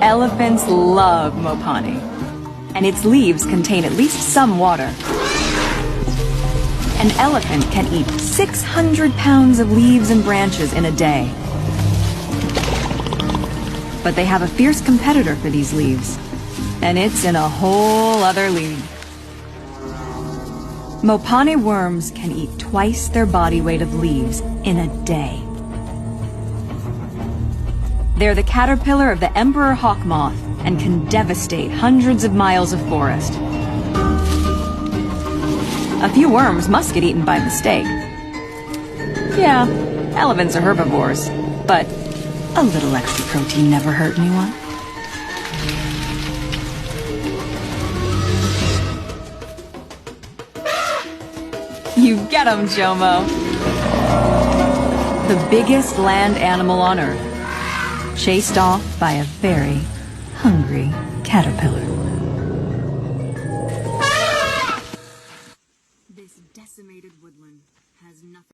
Elephants love Mopani, and its leaves contain at least some water. An elephant can eat 600 pounds of leaves and branches in a day. But they have a fierce competitor for these leaves, and it's in a whole other league. Mopani worms can eat twice their body weight of leaves in a day. They're the caterpillar of the emperor hawk moth and can devastate hundreds of miles of forest. A few worms must get eaten by mistake. Yeah, elephants are herbivores, but a little extra protein never hurt anyone. You get 'em, Jomo. The biggest land animal on Earth, chased off by a very hungry caterpillar. This decimated woodland has nothing.